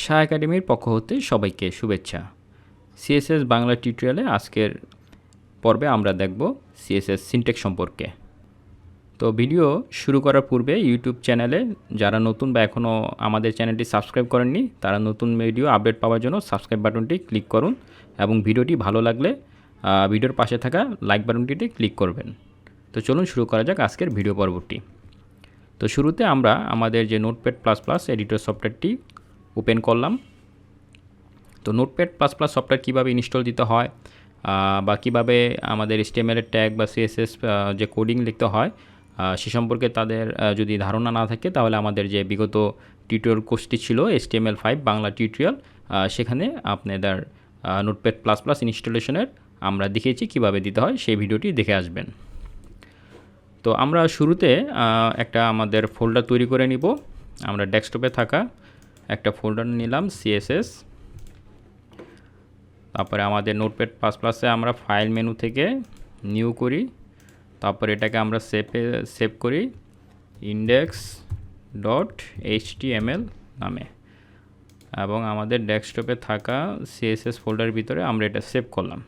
শাহ একাডেমির পক্ষ হতে সবাইকে শুভেচ্ছা। সিএসএস বাংলা টিউটোরিয়ালে আজকের পর্বে আমরা দেখব সিএসএস সিনট্যাক্স সম্পর্কে। তো ভিডিও শুরু করার পূর্বে ইউটিউব চ্যানেলে যারা নতুন বা এখনও আমাদের চ্যানেলটি সাবস্ক্রাইব করেননি তারা নতুন ভিডিও আপডেট পাওয়ার জন্য সাবস্ক্রাইব বাটনটি ক্লিক করুন এবং ভিডিওটি ভালো লাগলে ভিডিওর পাশে থাকা লাইক বাটনটিতে ক্লিক করবেন। তো চলুন শুরু করা যাক আজকের ভিডিও পর্বটি। তো শুরুতে আমরা আমাদের যে নোটপ্যাড প্লাস প্লাস এডিটর সফটওয়্যারটি ওপেন করলাম। তো নোটপ্যাড প্লাস প্লাস সফটওয়্যার কীভাবে ইনস্টল দিতে হয় বা কীভাবে আমাদের HTML এর ট্যাগ বা CSS যে কোডিং লিখতে হয় সে সম্পর্কে তাদের যদি ধারণা না থাকে তাহলে আমাদের যে বিগত টিউটোরিয়াল কোর্সটি ছিল HTML5 বাংলা টিউটোরিয়াল, সেখানে আপনাদের নোটপ্যাড প্লাস প্লাস ইনস্টলেশনের আমরা দেখিয়েছি কীভাবে দিতে হয়, সেই ভিডিওটি দেখে আসবেন। তো আমরা শুরুতে একটা আমাদের ফোল্ডার তৈরি করে নিব। আমরা ডেস্কটপে থাকা একটা ফোল্ডার নিলাম CSS। তারপরে আমাদের নোটপ্যাড প্লাস প্লাসে আমরা ফাইল মেনু থেকে নিউ করি, তারপরে এটাকে আমরা সেভ করি index.html নামে, এবং আমাদের ডেস্কটপে থাকা CSS ফোল্ডারের ভিতরে আমরা এটা সেভ করলাম।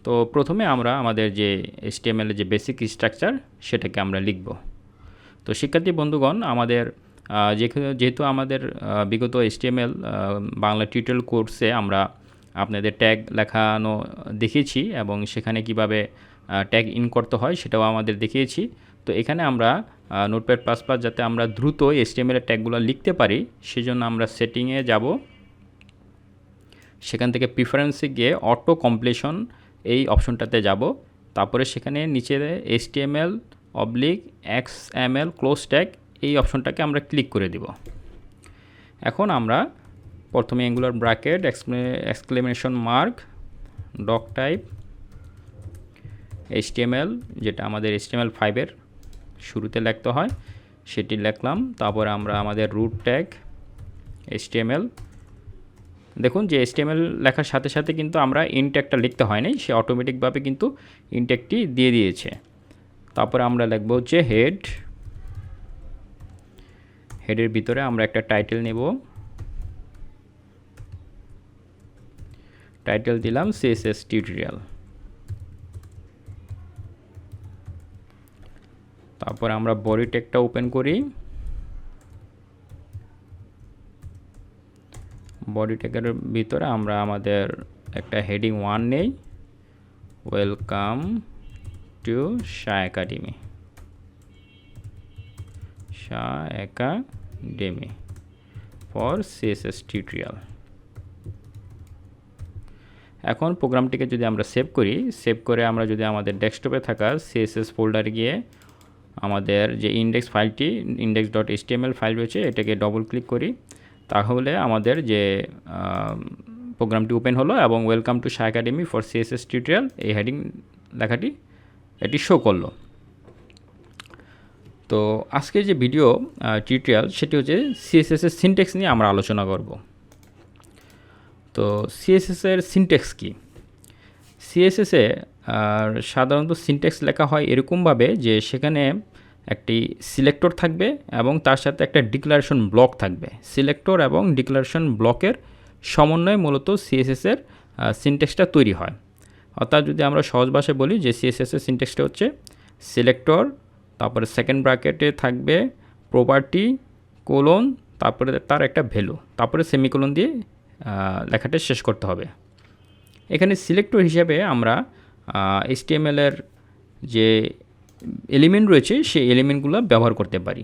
তো প্রথমে আমরা আমাদের যে HTML এর যে বেসিক স্ট্রাকচার সেটাকে আমরা লিখব। তো শিক্ষার্থী বন্ধুগণ, আমাদের যেহেতু আমাদের বিগত HTML বাংলা টিউটোরিয়াল কোর্সে আমরা আপনাদের ট্যাগ লেখানো দেখিয়েছি এবং সেখানে কিভাবে ট্যাগ ইন করতে হয় সেটাও আমাদের দেখিয়েছি। তো এখানে আমরা নোটপ্যাড প্লাস প্লাস যাতে আমরা দ্রুত HTML এর ট্যাগগুলো লিখতে পারি সেজন্য আমরা সেটিংয়ে যাব, সেখান থেকে প্রিফারেন্সে গিয়ে অটো কমপ্লিশন এই অপশনটাতে যাব। তারপরে সেখানে নিচে HTML/XML ক্লোজ ট্যাগ এই অপশনটাকে আমরা ক্লিক করে দিব। এখন আমরা প্রথমে angular bracket exclamation mark doctype HTML, যেটা আমাদের HTML5 এর শুরুতে লিখতে হয় সেটি লিখলাম। তারপরে আমরা আমাদের রুট ট্যাগ HTML, দেখুন যে HTML লেখার সাথে সাথে কিন্তু আমরা ইন ট্যাগটা লিখতে হয় নাই, সে অটোমেটিকভাবে কিন্তু ইন ট্যাগটি দিয়ে দিয়েছে। তারপরে আমরা লিখব হচ্ছে হেডের ভিতরে আমরা একটা টাইটেল নেব, টাইটেল দিলাম CSS টিউটোরিয়াল। তারপর আমরা বডি ট্যাগটা ওপেন করি, বডি ট্যাগের ভিতরে আমরা আমাদের একটা হেডিং 1 নেই, welcome to Shah academy for CSS tutorial. এখন প্রোগ্রামটিকে যদি আমরা সেভ করি, সেভ করে আমরা যদি আমাদের ডেস্কটপে থাকা CSS ফোল্ডারে গিয়ে আমাদের যে ইন্ডেক্স ফাইলটি index.html ফাইল রয়েছে এটাকে ডবল ক্লিক করি, তাহলে আমাদের যে প্রোগ্রামটি ওপেন হলো এবং welcome to Shah academy for CSS tutorial এই হেডিং লেখাটি এটি শো করলো। তো আজকের যে ভিডিও টিউটোরিয়াল সেটি হচ্ছে CSS এর সিনট্যাক্স নিয়ে আমরা আলোচনা করব। তো CSS এর সিনট্যাক্স কি? CSS এ সাধারণত সিনট্যাক্স লেখা হয় এরকমভাবে যে সেখানে একটি সিলেক্টর থাকবে এবং তার সাথে একটা ডিক্লারেশন ব্লক থাকবে। সিলেক্টর এবং ডিক্লারেশন ব্লকের সমন্বয়ে মূলত CSS এর সিনট্যাক্সটা তৈরি হয়। অর্থাৎ যদি আমরা সহজ ভাষায় বলি যে CSS এর সিনট্যাক্সটা হচ্ছে সিলেক্টর, তারপরে সেকেন্ড ব্র্যাকেটে থাকবে প্রপার্টি কোলন, তারপরে তার একটা ভ্যালু, তারপরে সেমিকোলন দিয়ে লেখাটা শেষ করতে হবে। এখানে সিলেক্টর হিসেবে আমরা HTML এর যে এলিমেন্ট রয়েছে সেই এলিমেন্টগুলো ব্যবহার করতে পারি,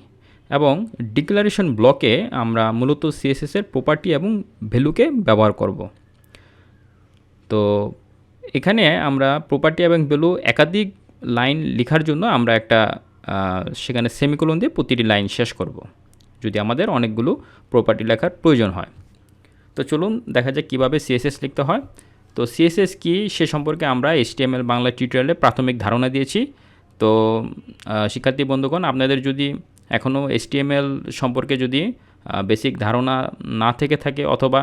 এবং ডিক্লারেশন ব্লকে আমরা মূলত CSS এর প্রপার্টি এবং ভ্যালুকে ব্যবহার করব। তো এখানে আমরা প্রপার্টি এবং ভ্যালু একাধিক লাইন লেখার জন্য আমরা একটা সেখানে সেমিকোলন দিয়ে প্রতিটি লাইন শেষ করব যদি আমাদের অনেকগুলো প্রপার্টি লেখার প্রয়োজন হয়। তো চলুন দেখা যাক কীভাবে CSS লিখতে হয়। তো CSS কি সে সম্পর্কে আমরা HTML বাংলা টিউটোরিয়ালে প্রাথমিক ধারণা দিয়েছি। তো শিক্ষার্থী বন্ধুগণ, আপনাদের যদি এখনও HTML সম্পর্কে যদি বেসিক ধারণা না থেকে থাকে অথবা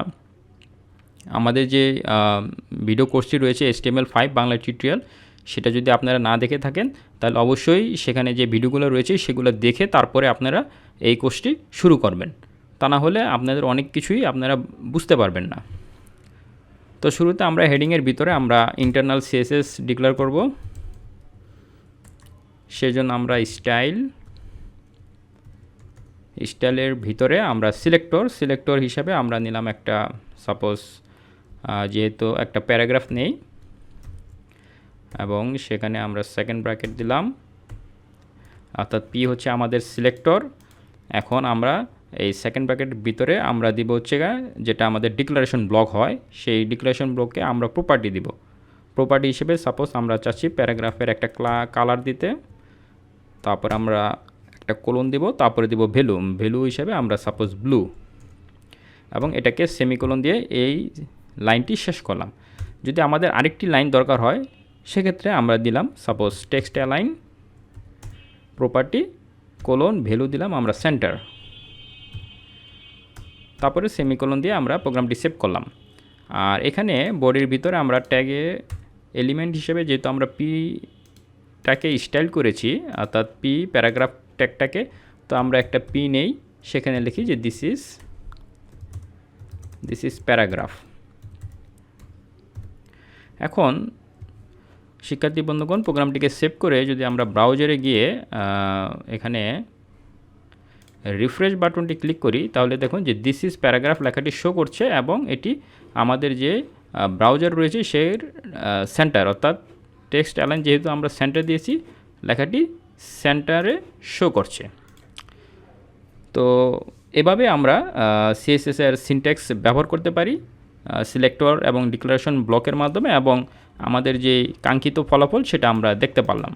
আমাদের যে ভিডিও কোর্সটি রয়েছে HTML5 বাংলা টিউটোরিয়াল সেটা যদি আপনারা না দেখে থাকেন তাহলে অবশ্যই সেখানে যে ভিডিওগুলো রয়েছে সেগুলো দেখে তারপরে আপনারা এই কোর্সটি শুরু করবেন। তা না হলে আপনাদের অনেক কিছুই আপনারা বুঝতে পারবেন না। তো শুরুতে আমরা হেডিংয়ের ভিতরে আমরা ইন্টারনাল সিএসএস ডিক্লেয়ার করব। সেজন্য আমরা স্টাইলের ভিতরে আমরা সিলেক্টর হিসাবে আমরা নিলাম একটা, সাপোজ যেহেতু একটা প্যারাগ্রাফ নেই, এবং সেখানে আমরা সেকেন্ড ব্র্যাকেট দিলাম, অর্থাৎ পি হচ্ছে আমাদের সিলেক্টর। এখন আমরা এই সেকেন্ড ব্র্যাকেটের ভিতরে আমরা দিব হচ্ছে যেটা আমাদের ডিক্লারেশন ব্লক হয়, সেই ডিক্লারেশন ব্লকে আমরা প্রপার্টি দিব। প্রপার্টি হিসেবে সাপোজ আমরা চাচ্ছি প্যারাগ্রাফের একটা কালার দিতে, তারপর আমরা একটা কোলন দিব, তারপরে দিব ভ্যালু হিসেবে আমরা সাপোজ ব্লু, এবং এটাকে সেমিকোলন দিয়ে এই লাইনটি শেষ করলাম। যদি আমাদের আরেকটি লাইন দরকার হয় সেক্ষেত্রে আমরা দিলাম suppose text align property colon value দিলাম আমরা সেন্টার, তারপরে সেমিকোলন দিয়ে আমরা প্রোগ্রামটি সেভ করলাম। আর এখানে বডির ভিতরে আমরা ট্যাগে এলিমেন্ট হিসেবে যেহেতু আমরা পিটাকে স্টাইল করেছি, অর্থাৎ পি প্যারাগ্রাফ ট্যাগটাকে, তো আমরা একটা পি নেই, সেখানে লিখি যে দিস ইজ প্যারাগ্রাফ। এখন শিক্ষার্থী বন্ধুগণ, প্রোগ্রামটিকে সেভ করে যদি আমরা ব্রাউজারে গিয়ে এখানে রিফ্রেশ বাটনটি ক্লিক করি, তাহলে দেখুন যে দিস ইজ প্যারাগ্রাফ লেখাটি শো করছে, এবং এটি আমাদের যে ব্রাউজার রয়েছে সেই সেন্টার, অর্থাৎ টেক্সট অ্যালাইন যেহেতু আমরা সেন্টার দিয়েছি, লেখাটি সেন্টারে শো করছে। তো এভাবে আমরা সিএসএস এর সিনট্যাক্স ব্যবহার করতে পারি সিলেক্টর এবং ডিক্লারেশন ব্লকের মাধ্যমে, এবং আমাদের যে কাঙ্ক্ষিত ফলাফল সেটা আমরা দেখতে পারলাম।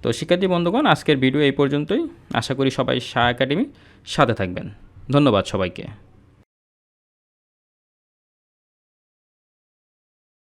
তো শিক্ষার্থী বন্ধুগণ, আজকের ভিডিও এই পর্যন্তই। আশা করি সবাই শাহ একাডেমি সাথে থাকবেন। ধন্যবাদ সবাইকে।